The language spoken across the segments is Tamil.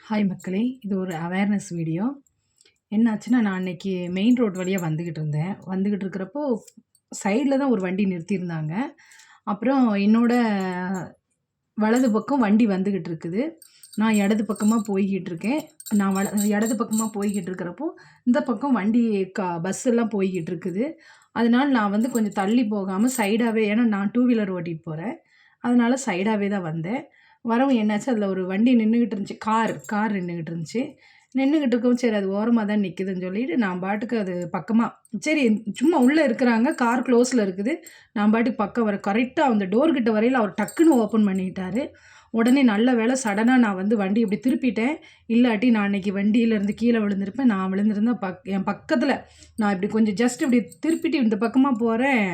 ஹாய் மக்களே! இது ஒரு அவேர்னஸ் வீடியோ. என்னாச்சுன்னா, நான் அன்னைக்கு மெயின் ரோட் வழியா வந்துகிட்டு இருந்தேன். வந்துகிட்டு இருக்கிறப்போ, சைட்ல தான் ஒரு வண்டி நிறுத்தியிருந்தாங்க. அப்புறம் என்னோட வலது பக்கம் வண்டி வந்துகிட்டு இருக்குது. நான் இடது பக்கமா போய்க்கிட்டு இருக்கேன். நான் இடது பக்கமா போய்க்கிட்டு இருக்கிறப்போ, இந்த பக்கம் வண்டி பஸ் எல்லாம் போய்க்கிட்டு இருக்குது. அதனால நான் வந்து கொஞ்சம் தள்ளி போகாம சைடாவே ஏன்னா நான் டூ வீலர் ஓட்டிட்டு போறேன். அதனால சைடாவே தான் வந்தேன். வரவும் என்னாச்சு, அதில ஒரு வண்டி நின்னுகிட்டு இருந்துச்சு. கார் நின்னுகிட்டு இருந்துச்சு. நின்னுகிட்டு இருக்கவும், சரி அது ஓரமா தான் நிக்குதுன்னு சொல்லிட்டு, நான் பாட்டுக்கு அது பக்கமா சரி சும்மா உள்ள இருக்கிறாங்க. கார் க்ளோஸ்ல இருக்குது. நான் பாட்டுக்கு பக்கம் கரெக்ட்டா அந்த டோர் கிட்ட வரையில அவர் டக்குன்னு ஓப்பன் பண்ணிட்டாரு. உடனே நல்ல வேளை சடனா நான் வந்து வண்டி இப்படி திருப்பிட்டேன். இல்லாட்டி நான் அன்னைக்கு வண்டியிலேருந்து கீழ விழுந்திருப்பேன். நான் விழுந்திருந்தா என் பக்கத்தில நான் இப்படி கொஞ்சம் ஜஸ்ட் இப்படி திருப்பிட்டு இந்த பக்கமா போறேன்.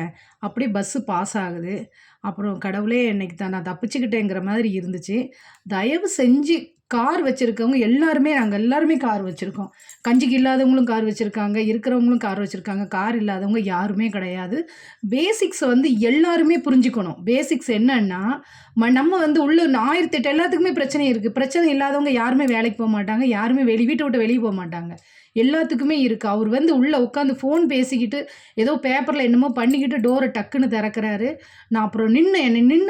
அப்படியே பஸ்ஸு பாஸ் ஆகுது. அப்புறம் கடவுளே! இன்னைக்கு தான் நான் தப்பிச்சுக்கிட்டேங்கிற மாதிரி இருந்துச்சு. தயவு செஞ்சு கார் வச்சிருக்கவங்க எல்லாருமே நாங்க எல்லாருமே கார் வச்சிருக்கோம். கஞ்சிக்கு இல்லாதவங்களும் கார் வச்சிருக்காங்க. இருக்கிறவங்களும் கார் வச்சிருக்காங்க. கார் இல்லாதவங்க யாருமே கிடையாது. பேசிக்ஸ வந்து எல்லாருமே புரிஞ்சுக்கணும். பேசிக்ஸ் என்னன்னா, நம்ம வந்து உள்ள 1008 எல்லாத்துக்குமே பிரச்சனை இருக்கு. பிரச்சனை இல்லாதவங்க யாருமே வேலைக்கு போமாட்டாங்க. யாருமே வீட்ட விட்டு வெளிய போமாட்டாங்க. எல்லாத்துக்குமே இருக்கு. அவரு வந்து உள்ள உட்காந்து ஃபோன் பேசிக்கிட்டு, ஏதோ பேப்பர்ல என்னமோ பண்ணிக்கிட்டு டோர டக்குன்னு திறக்கிறாரு. நான் அப்புறம் நின்னு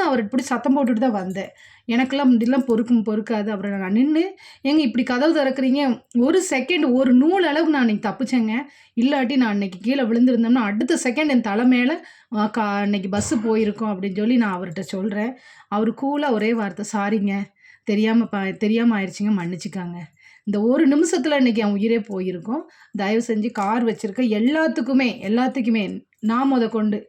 அவர இப்படி சத்தம் போட்டுட்டு தான் வந்தேன். எனக்கெல்லாம் இதெல்லாம் பொறுக்காது. அப்புறம் நான் நின்னு, "ஏங்க இப்படி கதவு திறக்கிறீங்க?" ஒரு செகண்ட் ஒரு நூல் அளவு நான் அன்னைக்கு தப்பிச்சேங்க. இல்லாட்டி நான் அன்னைக்கு கீழ விழுந்திருந்தோம்னா, அடுத்த செகண்ட் என் தல மேல அன்னைக்கு பஸ்ஸு போயிருக்கும் அப்படின்னு சொல்லி நான் அவர்ட்ட சொல்றேன். அவரு கூலா ஒரே வார்த்தை, "சாரிங்க. தெரியாம ஆயிருச்சுங்க. மன்னிச்சுக்கங்க." இந்த ஒரு நிமிஷத்துல இன்னைக்கு என் உயிரே போயிருக்கும். தயவு செஞ்சு கார் வச்சிருக்க எல்லாத்துக்குமே நான் மொதற்கொண்டு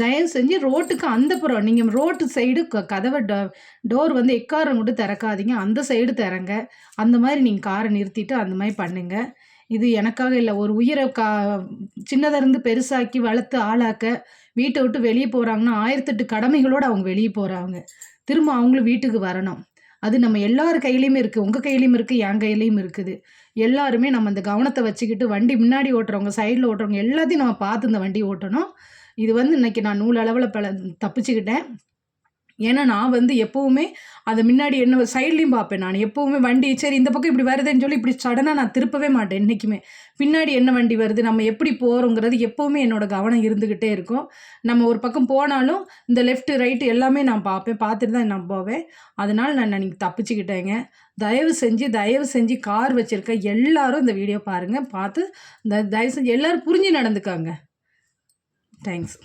தயவு செஞ்சு ரோட்டுக்கு அந்த புறம் நீங்க ரோட்டு சைடு கதவ டோர் வந்து எக்காரணம் கொண்டு திறக்காதீங்க. அந்த சைடு திறங்க. அந்த மாரி நீங்க கார நிறுத்திட்டு அந்த மாரி பண்ணுங்க. இது எனக்காக இல்ல. ஒரு உயிர சின்னதா இருந்து பெருசாக்கி வளர்த்து ஆளாக்க, வீட்ட விட்டு வெளிய போறாங்கன்னா, 1008 கடமைகளோட அவங்க வெளிய போறாங்க. திரும்ப அவங்களும் வீட்டுக்கு வரணும். அது நம்ம எல்லார் கையிலயுமே இருக்கு. உங்க கையிலயும் இருக்கு, என் கையிலயும் இருக்குது. எல்லாருமே நம்ம அந்த கவனத்த வச்சுக்கிட்டு வண்டி முன்னாடி ஓட்டுறவங்க, சைட்ல ஓட்டுறவங்க எல்லாத்தையும் நம்ம பார்த்து இந்த வண்டி ஓட்டணும். இது வந்து இன்னைக்கு நான் நூல் அளவுல தப்பிச்சுக்கிட்டேன். ஏன்னா, நான் வந்து எப்பவுமே அத முன்னாடி என்ன சைட்லயும் பார்ப்பேன் நானு. எப்பவுமே வண்டி சரி இந்த பக்கம் இப்படி வருதுன்னு சொல்லி இப்படி சடனா நான் திருப்பவே மாட்டேன் என்னைக்குமே. பின்னாடி என்ன வண்டி வருது, நம்ம எப்படி போறோங்கிறது எப்பவுமே என்னோட கவனம் இருந்துகிட்டே இருக்கும். நம்ம ஒரு பக்கம் போனாலும் இந்த லெஃப்ட், ரைட் எல்லாமே நான் பார்ப்பேன். பார்த்துட்டு தான் நான் போவேன். அதனால நான் அன்னைக்கு தப்பிச்சுக்கிட்டேங்க. தயவு செஞ்சு கார் வச்சிருக்க எல்லாரும் இந்த வீடியோ பாருங்க. பார்த்து தயவு செஞ்சு எல்லாரும் புரிஞ்சு நடந்துக்கங்க. தேங்க்ஸ்.